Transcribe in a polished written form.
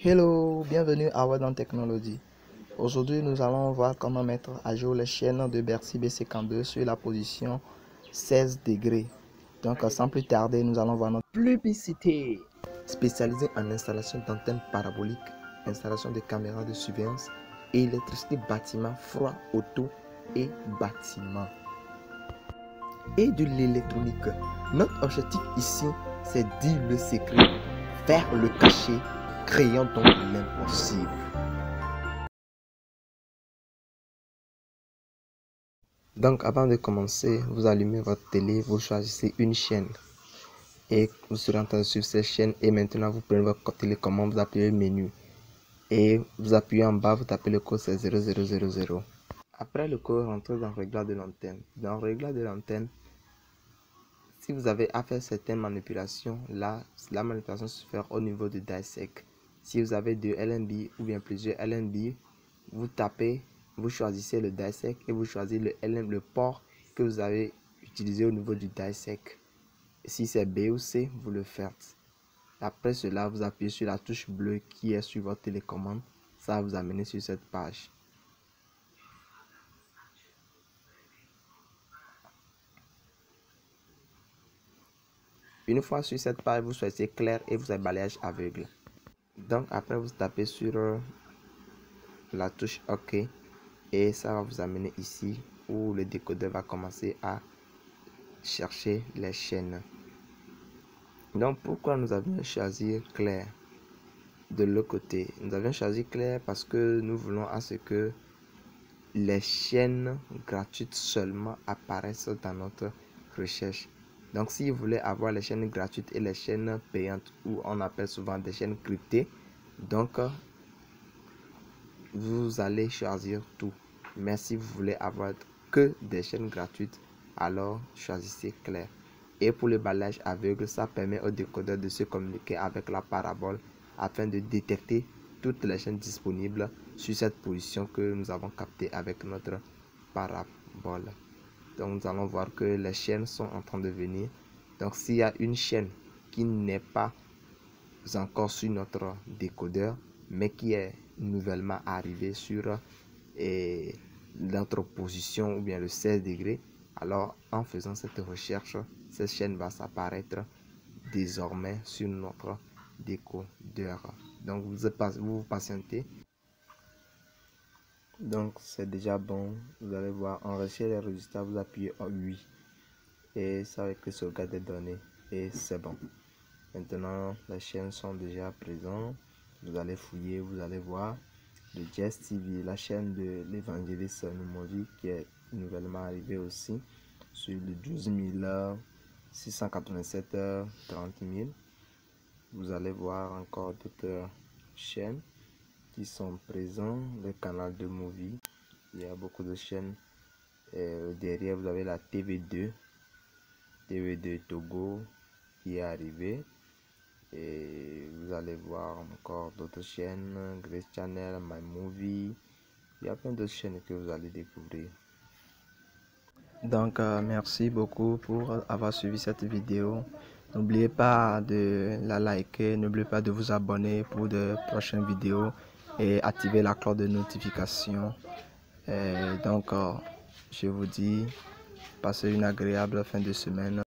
Hello, bienvenue à Wadan Technology. Aujourd'hui, nous allons voir comment mettre à jour les chaînes de Bercy B52 sur la position 16 degrés. Donc, sans plus tarder, nous allons voir notre publicité. Spécialisée en installation d'antennes paraboliques, installation de caméras de surveillance et électricité bâtiment, froid, auto et bâtiment. Et de l'électronique. Notre objectif ici, c'est dire le secret, faire le cachet, créant donc l'impossible. Donc avant de commencer, vous allumez votre télé, vous choisissez une chaîne et vous serez en train de suivre cette chaîne et maintenant vous prenez votre télécommande, vous appuyez le menu et vous appuyez en bas, vous tapez le code, c'est 0000. Après le code, rentrez dans le réglage de l'antenne. Dans le réglage de l'antenne, si vous avez à faire certaines manipulations, là, la manipulation se fait au niveau du DISEC. Si vous avez deux LNB ou bien plusieurs LNB, vous tapez, vous choisissez le DISEC et vous choisissez le port que vous avez utilisé au niveau du DISEC. Si c'est B ou C, vous le faites. Après cela, vous appuyez sur la touche bleue qui est sur votre télécommande. Ça va vous amener sur cette page. Une fois sur cette page, vous choisissez clair et vous avez balayage aveugle. Donc après, vous tapez sur la touche OK et ça va vous amener ici où le décodeur va commencer à chercher les chaînes. Donc pourquoi nous avons choisi clair de l'autre côté? Nous avons choisi clair parce que nous voulons à ce que les chaînes gratuites seulement apparaissent dans notre recherche. Donc si vous voulez avoir les chaînes gratuites et les chaînes payantes, ou on appelle souvent des chaînes cryptées, donc vous allez choisir tout. Mais si vous voulez avoir que des chaînes gratuites, alors choisissez clair. Et pour le balayage aveugle, ça permet au décodeur de se communiquer avec la parabole afin de détecter toutes les chaînes disponibles sur cette position que nous avons captée avec notre parabole. Donc nous allons voir que les chaînes sont en train de venir. Donc s'il y a une chaîne qui n'est pas encore sur notre décodeur, mais qui est nouvellement arrivée sur notre position ou bien le 16 degrés, alors en faisant cette recherche, cette chaîne va s'apparaître désormais sur notre décodeur. Donc vous patientez. Donc c'est déjà bon, vous allez voir, enregistrer les résultats, vous appuyez en oui et ça va être sauvegarde des données et c'est bon. Maintenant les chaînes sont déjà présentes, vous allez fouiller, vous allez voir le Jazz TV, la chaîne de l'évangéliste Numovi qui est nouvellement arrivée aussi sur le 12 687 30 000. Vous allez voir encore d'autres chaînes qui sont présentes, le canal de Movie, il y a beaucoup de chaînes. Derrière vous avez la TV2 Togo qui est arrivée et vous allez voir encore d'autres chaînes, Grace Channel, My Movie, il y a plein d'autres chaînes que vous allez découvrir. Donc merci beaucoup pour avoir suivi cette vidéo. N'oubliez pas de la liker, n'oubliez pas de vous abonner pour de prochaines vidéos et activer la cloche de notification. Donc je vous dis, passez une agréable fin de semaine.